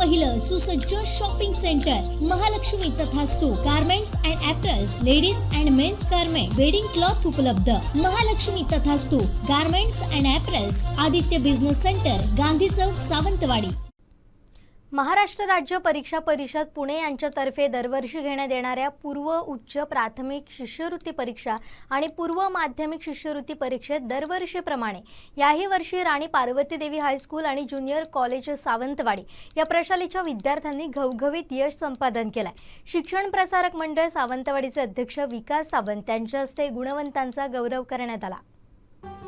पहिलं सुसज्ज shopping centre Mahalakshmi Tathastu garments and apparels, ladies and men's garment, wedding cloth उपलब्ध. Mahalakshmi Tathastu garments and apparels, Aditya business centre, Gandhi Chowk, Sawantwadi. Maharashtra राज्य परीक्षा परिषद पुणे यांच्यातर्फे दरवर्षी घेण्यात येणाऱ्या पूर्व उच्च प्राथमिक शिष्यवृत्ती परीक्षा आणि पूर्व माध्यमिक शिष्यवृत्ती परीक्षेत दरवर्षीप्रमाणे याही वर्षी राणी पार्वती देवी हायस्कूल आणि ज्युनियर कॉलेज सावंतवाडी या प्रशालेच्या विद्यार्थ्यांनी घवघवीत यश संपादन केलंय. शिक्षण प्रसारक मंडळ सावंतवाडीचे अध्यक्ष विकास सावंत यांच्या हस्ते गुणवंतांचा गौरव करण्यात आला.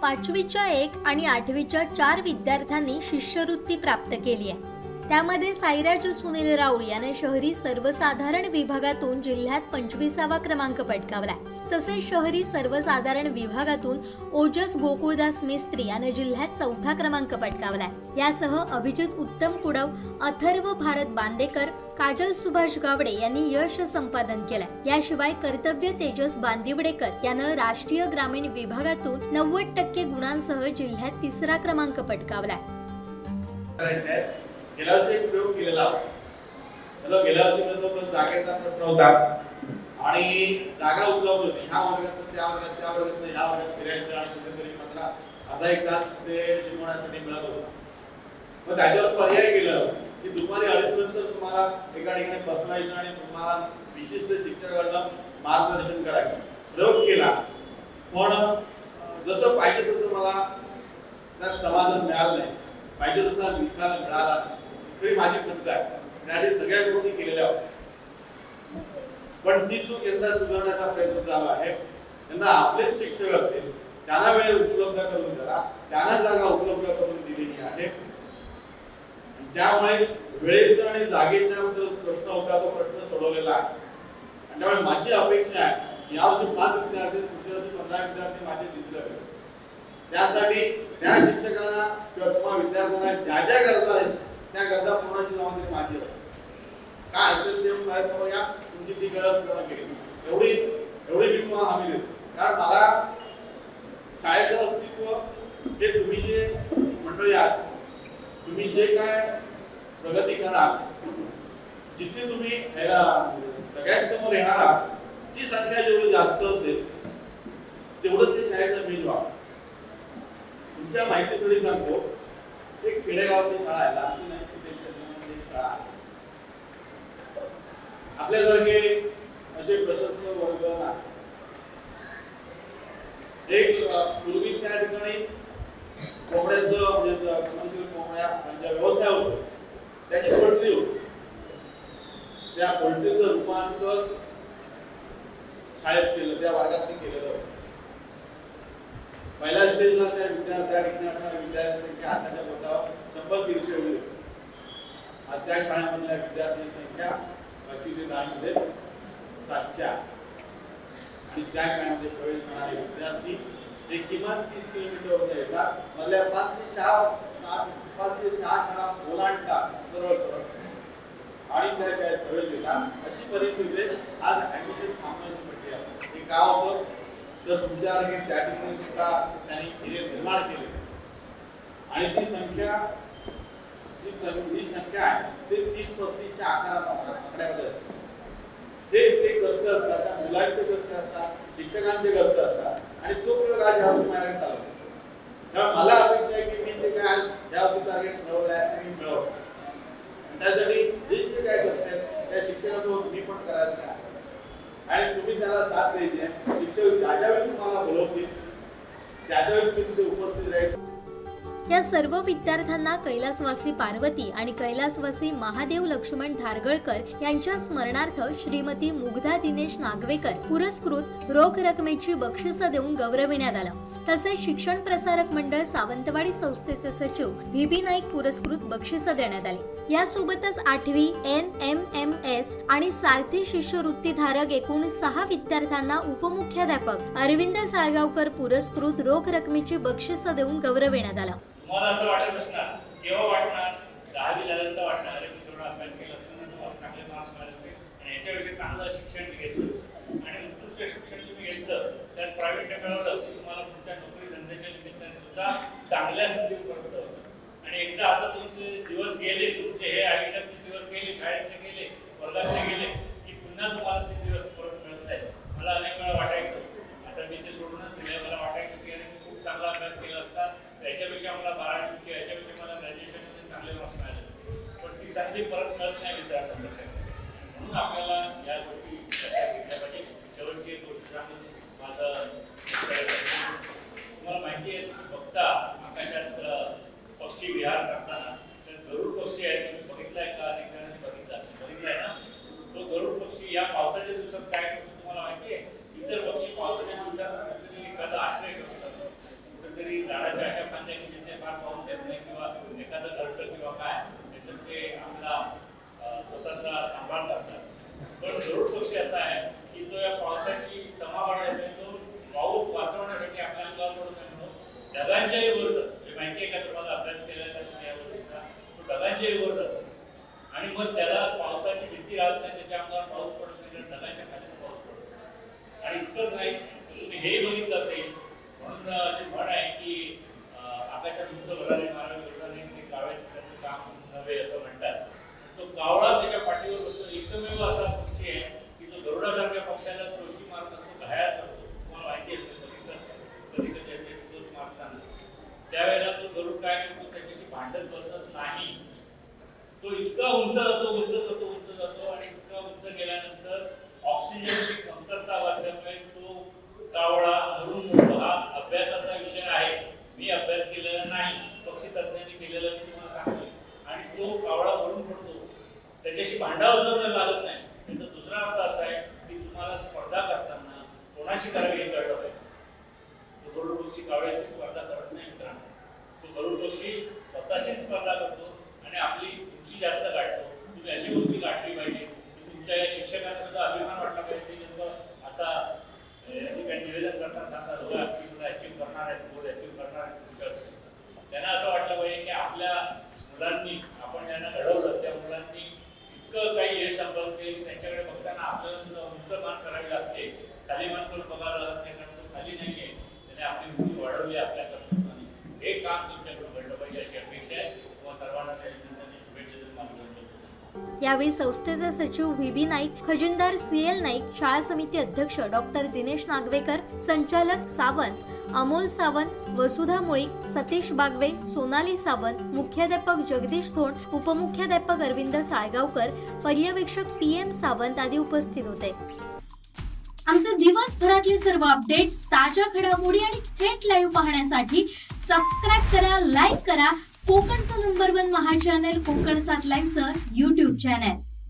5वीच्या 1 आणि 8वीच्या 4 विद्यार्थ्यांनी शिष्यवृत्ती प्राप्त केली आहे. त्यामध्ये साईराज सुनील राऊळ याने शहरी सर्वसाधारण विभागातून जिल्ह्यात 25वा क्रमांक पटकावलाय. तसेच शहरी सर्वसाधारण विभागातून ओजस गोकुळदास मिस्त्री याने जिल्ह्यात 4था क्रमांक पटकावलाय. यासह अभिजित उत्तम कुडव, अथर्व भारत बांदेकर, काजल सुभाष गावडे यांनी यश संपादन केलंय. याशिवाय कर्तव्य तेजस बांदिवडेकर यानं राष्ट्रीय ग्रामीण विभागातून 90% गुणांसह जिल्ह्यात 3रा क्रमांक पटकावलाय. गेल्या वर्षी एक प्रयोग केलेला होता. गेल्या वर्षी जागेचा प्रश्न होता आणि जागा उपलब्ध होती. ह्या वर्गात त्या वर्गात त्या वर्गात ह्या वर्गात फिरायचं आणि कुठेतरी मात्र अर्धा एक तास ते शिकवण्यासाठी मिळत होता. मग त्याच्यावर पर्याय केला की दुपारी 2:30 नंतर तुम्हाला एका ठिकाणी बसवायचं आणि तुम्हाला विशिष्ट शिक्षकांना मार्गदर्शन करायचं. प्रयोग केला पण जसं पाहिजे तसं मला त्यात समाधान मिळालं नाही. पाहिजे तसा निकाल मिळाला नाही. खरी माझी खंत आहे. त्यासाठी सगळ्या गोष्टी केलेल्या होत्या पण ती चूक यंदा सुधारण्याचा प्रयत्न चालू आहे. यंदा आपलेच शिक्षक असतील त्यांना वेळ उपलब्ध करून द्या, त्यांना जागा उपलब्ध करून दिलेली आहे. त्यामुळे वेळेचा आणि जागेचा जो प्रश्न होता तो प्रश्न सोडवलेला आहे. आणि त्यामुळे माझी अपेक्षा आहे यावर्षी 5 विद्यार्थी, पुढच्या वर्षी 15 विद्यार्थी माझे दिसले पाहिजे. त्यासाठी त्या शिक्षकांना किंवा तुम्हा विद्यार्थ्यांना ज्या ज्या गरजा आहेत त्या गरजा पूर्णाची जबाबदारी माझी असते. काय असेल ते माझ्यासमोर या, तुमची ती गरज पूर्ण केली एवढी मी तुम्हाला हमी देतो. कारण मला शाळेचं अस्तित्व हे तुम्ही जे मंडळी आहात, तुम्ही जे काय प्रगती कराल, जिथे तुम्ही सगळ्यांसमोर येणार आहात, ती संख्या जेवढी जास्त असेल तेवढं ते शाळेचं बीज व्हा. तुमच्या माहितीसाठी सांगतो, एक खेडेगावाची शाळा आहे, लांबी नाही त्यांच्या शाळा आहे. आपल्यासारखे असे प्रशस्त वर्ग नाही. एक पूर्वी त्या ठिकाणी कोंबड्याचं म्हणजे कमर्शियल कोंबड्या त्यांचा व्यवसाय होतो, त्याची पोल्ट्री होती. त्या पोल्ट्रीचं रूपांतर शाळेत केलं, त्या वर्गात केलेलं होतं. पहिल्या स्टेजला त्या ठिकाणी विद्यार्थी संख्या हाताच्या बोटावर 100-150 एवढी होती. त्या शाळेमधल्या विद्यार्थी संख्या 5वी ते 10वी मध्ये 700 आणि त्या शाळेमध्ये प्रवेश करणारे विद्यार्थी ते किमान 30 किलोमीटरवर येतात. मधल्या 5 ते 6 शाळा ओलांडतात सरळ आणि त्या शाळेत प्रवेश घेतात. अशी परिस्थिती आज ऍडमिशन थांबण्याची प्रक्रिया आहे. हे का होतं तर तुमच्यासारखे त्या ठिकाणी सुद्धा त्यांनी एरिया निर्माण केले आणि ती संख्या आहे ते 30-35च्या आकारामध्ये ते कष्ट असतात, त्या मुलांचे कष्ट असतात, शिक्षकांचे कष्ट असतात आणि तो प्रयोग आज यावर्षी माझ्याकडे चालू आहे. त्यामुळे मला अपेक्षा आहे की मी ते काय यावर्षी टार्गेट मिळवलं आहे मी मिळवलं. त्यासाठी जे काय कष्ट आहेत त्या शिक्षकांसोबत मी पण करायचं आहे आणि तुम्ही त्याला साथ द्यायची आहे. शिक्षक ज्यावेळी तुम्हाला बोलवतील त्यावेळी तुम्ही तिथे उपस्थित राहायचं. या सर्व विद्यार्थ्यांना कैलासवासी पार्वती आणि कैलासवासी महादेव लक्ष्मण धारगळकर यांच्या स्मरणार्थ श्रीमती मुग्धा दिनेश नागवेकर पुरस्कृत रोख रकमेची बक्षिसं देऊन गौरविण्यात आलं. तसेच शिक्षण प्रसारक मंडळ सावंतवाडी संस्थेचे सचिव व्ही.बी. नाईक पुरस्कृत बक्षिसं देण्यात आली. यासोबतच 8वी NMMS आणि सारथी शिष्यवृत्तीधारक एकूण 6 विद्यार्थ्यांना उपमुख्याध्यापक अरविंद साळगावकर पुरस्कृत रोख रकमेची बक्षिसं देऊन गौरविण्यात आलं. तुम्हाला असं वाटत असणार, केव्हा वाटणार, 10वी झाल्यानंतर वाटणार की थोडा अभ्यास केला असताना तुम्हाला चांगले मार्क्स मिळाले आणि याच्याविषयी चांगलं शिक्षण घेतलं आणि उत्कृष्ट शिक्षण तुम्ही घेतलं, त्यात प्रायव्हेट मिळवलं की तुम्हाला तुमच्या नोकरी धंद्याच्या निमित्ताने सुद्धा चांगल्या संधी उपलब्ध होतात. आणि एकदा आता तुमचे दिवस गेले, तुमचे हे आयुष्यातले संधी परत मिळत नाही मित्रांच्या म्हणून आपल्याला या गोष्टी लक्षात घेतल्या पाहिजे. शेवटची एक गोष्ट सांगून माझं तुम्हाला माहिती आहे फक्त आकाशात पक्षी विहार करताना गरुड पक्षी आहे बघितलाय का? अनेक जणांनी बघितलाय ना. तो गरुड पक्षी या पावसाच्या दिवसात काय करतो तुम्हाला माहिती आहे? इतर पक्षी पावसाच्या दिवसात कुठेतरी एखादा आश्रय शोधतात, कुठेतरी झाडाच्या अशा फांद्या की जिथे फार पाऊस येत नाही किंवा एखादं घरटं किंवा काय त्याच्यात ते आपला स्वतःचा सांभाळ करतात. पण गरुड पक्षी असा आहे की तो या पावसाची तमा वाढवतो, तो पाऊस वाचवण्यासाठी आपल्या अंगावर पडत नाही म्हणून ढगांच्याही वर जातो. हे माहिती आहे का तुम्हाला? अभ्यास केला का तुम्ही या गोष्टीचा? तो ढगांच्याही वर जातो आणि मग त्याला पावसाची भीती राहत नाही, त्याच्या अंगावर पाऊस पडत नाही, तर ढगांच्या खालीच पाऊस पडतो. आणि इतकंच नाही, तुम्ही हेही बघितलं असेल म्हणून अशी म्हण आहे की आकाशात उंच भरारी मारावी योजना कावळे त्याचं काम नव्हे असं म्हणतात. तो कावळा त्याच्या पाठीवर बसतो. एकमेव असा पक्षी आहे की तो गरुडासारख्या पक्षाला चोची मारत असतो, घायाळ करतो. तुम्हाला माहिती असेल, बघितलं असेल, कधी कधी असेल तोच मारताना त्यावेळेला तो गरुड काय करतो? त्याच्याशी भांडत बसत नाही. तो इतका उंच जातो आणि इतका उंच गेल्यानंतर ऑक्सिजनची कमतरता वाढल्यामुळे तो कावळा मरून मरतो. हा अभ्यासाचा विषय आहे, मी अभ्यास केलेला नाही, पक्षी तज्ञांनी केलेला मी तुम्हाला सांगतोय. आणि तो कावळा मरून पडतो, त्याच्याशी भांडावं सुद्धा लागत नाही. त्याचा दुसरा अर्थ असा आहे की तुम्हाला स्पर्धा करताना कोणाशी करावी हे कळलं पाहिजे. तो गरुड पक्षी कावळ्याशी स्पर्धा करत नाही मित्रांनो. तो गरुड पक्षी स्वतःशी स्पर्धा करतो आणि आपली उंची जास्त गाठतो. तुम्ही अशी उंची गाठली पाहिजे. तुमच्या या शिक्षकांना सुद्धा अभिमान वाटला पाहिजे. नेमकं आता काही निवेदन करताना सांगतात बघा की तुला अचीव करणार आहेत, गोल अचीव करणार आहेत तुमच्या वर्षी. त्यांना असं वाटलं पाहिजे की आपल्या मुलांनी, आपण ज्यांना घडवलं त्या मुलांनी इतकं काही यश संपादन केलं की त्यांच्याकडे बघताना आपल्याला सुद्धा उंच मान करावी लागते. खाली मान करून बघायला लागत नाही, कारण तो खाली नाहीये, त्याने आपली उंची वाढवली आपल्या कर्तृत्वाने. हे काम तुमच्याकडून घडलं पाहिजे अशी अपेक्षा आहे. तुम्हाला सर्वांना त्या निमित्ताने शुभेच्छा देऊन माझं बोलतो. यावेळी संस्थेचे सचिव व्ही.बी. नाईक, खजिनदार सी.एल. नाईक, शाळा समिती अध्यक्ष डॉक्टर दिनेश नागवेकर, संचालक सावंत, अमोल सावंत, वसुधा मुळीक, सतीश बागवे, सोनाली सावंत, मुख्याध्यापक जगदीश थोंड, उपमुख्याध्यापक अरविंद साळगावकर, पर्यवेक्षक पी.एम. सावंत आदी उपस्थित होते. आमचे दिवसभरातले सर्व अपडेट्स, ताज्या घडामोडी आणि थेट लाईव्ह पाहण्यासाठी सबस्क्राईब करा, लाईक करा कोकणचं नंबर 1 महा चॅनल कोकणसाद लाईव्हचं YouTube चॅनल.